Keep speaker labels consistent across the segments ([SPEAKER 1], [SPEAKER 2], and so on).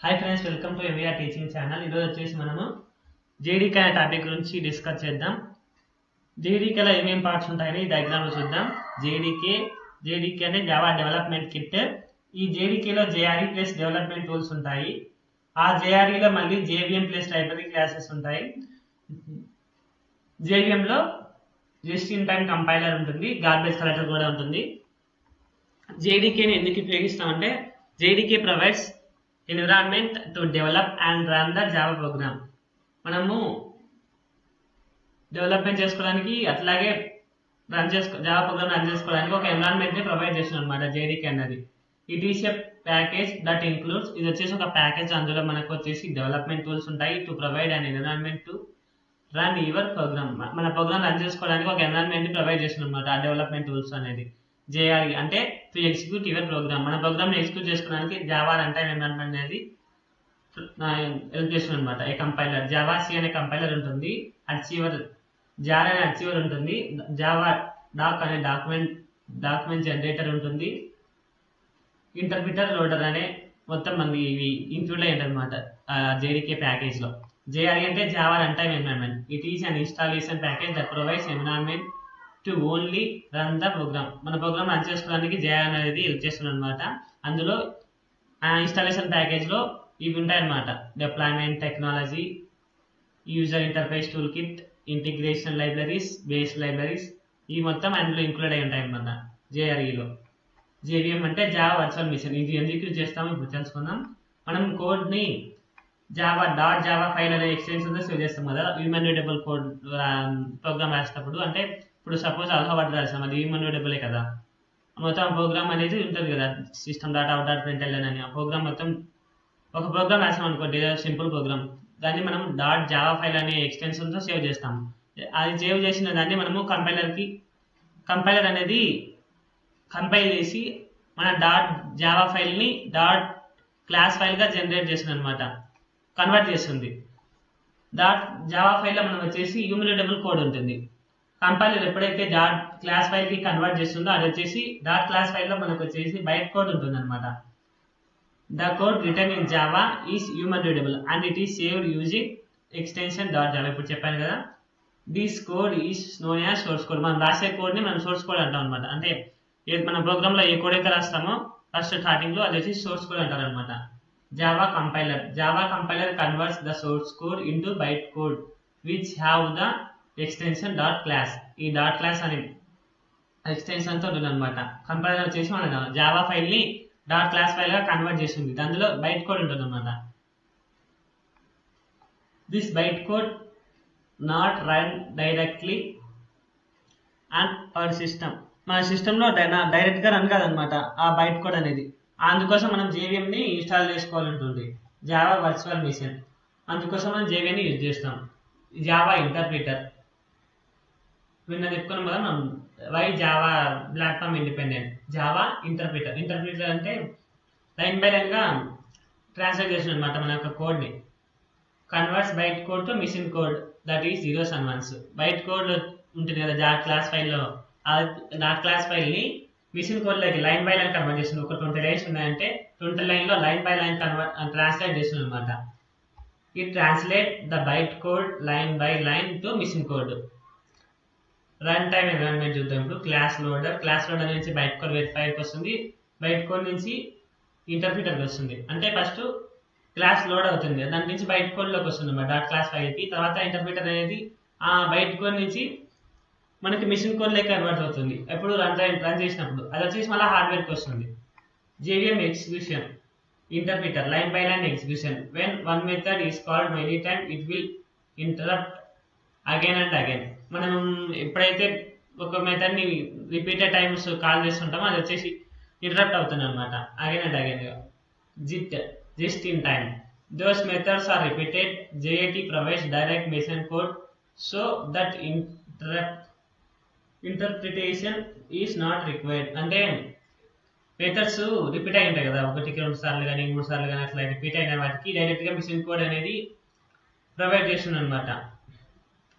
[SPEAKER 1] Hi friends, welcome to MVR teaching channel. ఈరోజు వచ్చేసి మనము జేడీకే అనే టాపిక్ గురించి డిస్కస్ చేద్దాం. జేడీకేలో ఏమేమి పార్ట్స్ ఉంటాయని ఈ డయాగ్రామ్లో చూద్దాం. జేడీకే అంటే జావా డెవలప్మెంట్ కిట్. ఈ జేడీకేలో జేఆర్ఈ ప్లస్ డెవలప్మెంట్ టూల్స్ ఉంటాయి. ఆ జేఆర్ఈలో మళ్ళీ జేవీఎం ప్లస్ లైబ్రరీ క్లాసెస్ ఉంటాయి. జేవీఎంలో జస్ట్ ఇన్ టైం కంపైలర్ ఉంటుంది, గార్బేజ్ కలెక్టర్ కూడా ఉంటుంది. జేడీకేని ఎందుకు ఉపయోగిస్తామంటే JDK provides environment to develop and run the Java program. మనము డెవలప్మెంట్ చేసుకోవడానికి అట్లాగే జావా ప్రోగ్రామ్ రన్ చేసుకోవడానికి ఒక ఎన్విరాన్మెంట్ ని ప్రొవైడ్ చేస్తుంది అనమాట జేడీకే అన్నది. It is a package that includes, ఇది వచ్చేసి ఒక ప్యాకేజ్. అందులో మనకు వచ్చేసి డెవలప్మెంట్ టూల్స్ ఉంటాయి to provide an environment to run your program. మన ప్రోగ్రామ్ రన్ చేసుకోవడానికి ఒక ఎన్విరాన్మెంట్ ని ప్రొవైడ్ చేస్తుంది అనమాట ఆ డెవలప్మెంట్ టూల్స్ అనేది. జేఆర్ఈ అంటే టు ఎగ్జిక్యూట్ యువర్ ప్రోగ్రామ్. మన ప్రోగ్రామ్ని ఎగ్జిక్యూట్ చేసుకోవడానికి జావా రన్ టైమ్ ఎన్విరాన్మెంట్ అనేది హెల్ప్ చేస్తుంది అనమాట. ఏ కంపైలర్ జావా సి అనే కంపైలర్ ఉంటుంది, అచీవర్ జార్ అనే అచీవర్ ఉంటుంది, జావా డాక్ అనే డాక్యుమెంట్ జనరేటర్ ఉంటుంది, ఇంటర్ప్రిటర్ లోడర్ అనే మొత్తం మంది ఇవి ఇంక్లూడ్ అయ్యి అనమాట జేడీకే ప్యాకేజ్ లో. జేఆర్ఈ అంటే Java run time environment. It is an installation package that provides environment to only run the program. మన ప్రోగ్రామ్ రన్ చేసుకోవడానికి జేఆర్ అనేది హెల్ప్ చేస్తుంది అనమాట. అందులో ఇన్స్టాలేషన్ ప్యాకేజ్ లో ఇవి ఉంటాయన్నమాట: deployment technology, user interface tool kit, integration libraries, base libraries, ఇవి మొత్తం అందులో ఇంక్లూడ్ అయి ఉంటాయి అన్నమాట జేఆర్ఈలో. జేవీఎం అంటే జావా వర్చువల్ మిషన్. ఇది ఎందుకు యూజ్ చేస్తామో ఇప్పుడు తెలుసుకుందాం. మనం కోడ్ ని జావా ఫైల్ అనే ఎక్స్టెన్షన్ తో సేవ్ చేస్తాం కదా, హ్యూమన్ రీడబుల్ కోడ్ ప్రోగ్రామ్ రాసేటప్పుడు. అంటే ఇప్పుడు సపోజ్ ఆల్ఫాబెట్ రాసాం, అది హ్యూమన్ రీడబులే కదా. మొత్తం ప్రోగ్రామ్ అనేది ఉంటుంది కదా, system dot out dot println అని. ఆ ప్రోగ్రామ్ మొత్తం ఒక ప్రోగ్రామ్ రాసాం అనుకోండి, సింపుల్ ప్రోగ్రామ్, దాన్ని మనం జావా ఫైల్ అనే ఎక్స్టెన్షన్ తో సేవ్ చేస్తాం. అది సేవ్ చేసిన దాన్ని మనము కంపైలర్ అనేది కంపైల్ చేసి మన జావా ఫైల్ ని క్లాస్ ఫైల్ గా జనరేట్ చేస్తుంది అనమాట, కన్వర్ట్ చేస్తుంది. జావా ఫైల్ లో మనం వచ్చేసి ఇమ్యూటబుల్ కోడ్ ఉంటుంది. కంపైలర్ ఎప్పుడైతే క్లాస్ ఫైల్ కి కన్వర్ట్ చేస్తుందో అది వచ్చేసి క్లాస్ ఫైల్ లో మనకు వచ్చేసి బైట్ కోడ్ ఉంటుంది అనమాట. The code return in Java is human readable and it is saved using extension Java. ఇప్పుడు చెప్పాను కదా, this code is known as source code. మనం రాసే కోడ్ ని మనం సోర్స్ కోడ్ అంటాం అనమాట. అంటే మన ప్రోగ్రామ్ లో ఏ కోడ్ అయితే రాస్తామో ఫస్ట్ స్టార్టింగ్ లో అది వచ్చి సోర్స్ కోడ్ అంటారు అనమాట. Java compiler converts the source code into byte code which have the extension class. ఈ క్లాస్ అనే ఎక్స్టెన్షన్ తో ఉంటుంది అనమాట. కంపైలర్ వచ్చేసి మన జావా ఫైల్ ని క్లాస్ ఫైల్ గా కన్వర్ట్ చేస్తుంది. అందులో బైట్ కోడ్ ఉంటుంది అనమాట. This byte code not run directly and our system. మన సిస్టమ్ లో డైరెక్ట్ గా రన్ కాదనమాట ఆ బైట్ కోడ్ అనేది. అందుకోసం మనం జేవీఎం ని ఇన్స్టాల్ చేసుకోవాలంటుంది, జావా వర్చువల్ మిషన్. అందుకోసం మనం జేవీఎం ని యూజ్ చేస్తాం. జావా ఇంటర్ప్రిటర్ నిన్న చెప్పుకున్నాం కదా మనం, why Java platform independent. Java interpreter అంటే లైన్ బై లైన్ గా ట్రాన్స్లేట్ చేసిన అనమాట మన యొక్క కోడ్ ని. Converts byte code to machine code that is zeros and ones. Byte code ఉంటుంది కదా క్లాస్ ఫైల్లో, క్లాస్ ఫైల్ ని మిషన్ కోడ్ లోకి లైన్ బై లైన్ కన్వర్ట్ చేస్తుంది. ఒక 20 లైన్స్ ఉన్నాయంటే 20 లైన్ లో లైన్ బై లైన్ ట్రాన్స్లేట్ చేస్తుంది అనమాట. It translate the byte code line by line to machine code. Run time environment చూద్దాం ఇప్పుడు. క్లాస్ లోడర్ నుంచి బైట్ కోడ్ ఫైల్కి వస్తుంది, బైట్ కోడ్ నుంచి ఇంటర్ప్రిటర్కి వస్తుంది. అంటే ఫస్ట్ క్లాస్ లోడ్ అవుతుంది, దాని నుంచి బైట్ కోడ్ లోకి వస్తుంది అన్నమాట క్లాస్ ఫైల్ కి. తర్వాత ఇంటర్ప్రిటర్ అనేది ఆ బైట్ కోడ్ నుంచి మనకి మిషన్ కోడ్ లెక్క కన్వర్ట్ అవుతుంది. ఎప్పుడు రన్ చేసినప్పుడు అది వచ్చేసి మళ్ళీ హార్డ్వేర్ కి వస్తుంది. JVM execution interpreter line by line execution. When one method is called many time it will interrupt again and again. మనం ఎప్పుడైతే ఒక మెథడ్ ని రిపీటెడ్ టైమ్స్ కాల్ చేస్తుంటామో అది వచ్చేసి ఇంటరప్ట్ అవుతుంది అనమాట again and again. Just in time those methods are repeated. JAT provides direct machine code so that interpretation is not required. అంటే methods repeat అయి ఉంటాయి కదా, 1-2 సార్లు కానీ 3 సార్లు కానీ అట్లా రిపీట్ అయిన వాటికి డైరెక్ట్ గా మిషన్ కోడ్ అనేది ప్రొవైడ్ చేస్తుంది అనమాట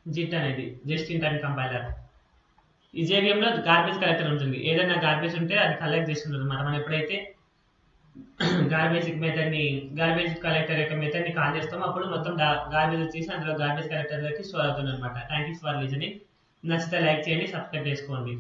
[SPEAKER 1] జిట్ అనేది, జస్ట్ ఇన్ టైమ్ కంపైలర్. ఈ జేవీఎం లో గార్బేజ్ కలెక్టర్ ఉంటుంది. ఏదైనా గార్బేజ్ ఉంటే అది కలెక్ట్ చేస్తుంది అనమాట. మనం ఎప్పుడైతే గార్బేజ్ మెథడ్ని గార్బేజ్ కలెక్టర్ యొక్క మెథడ్ని కాల్ చేస్తాము. అప్పుడు మొత్తం గార్బేజ్ వచ్చేసి అందులో గార్బేజ్ కలెక్టర్ దగ్గరికి స్టోర్ అవుతుంది అనమాట. Thank you for listening. నచ్చితే లైక్ చేయండి, సబ్స్క్రైబ్ చేసుకోండి.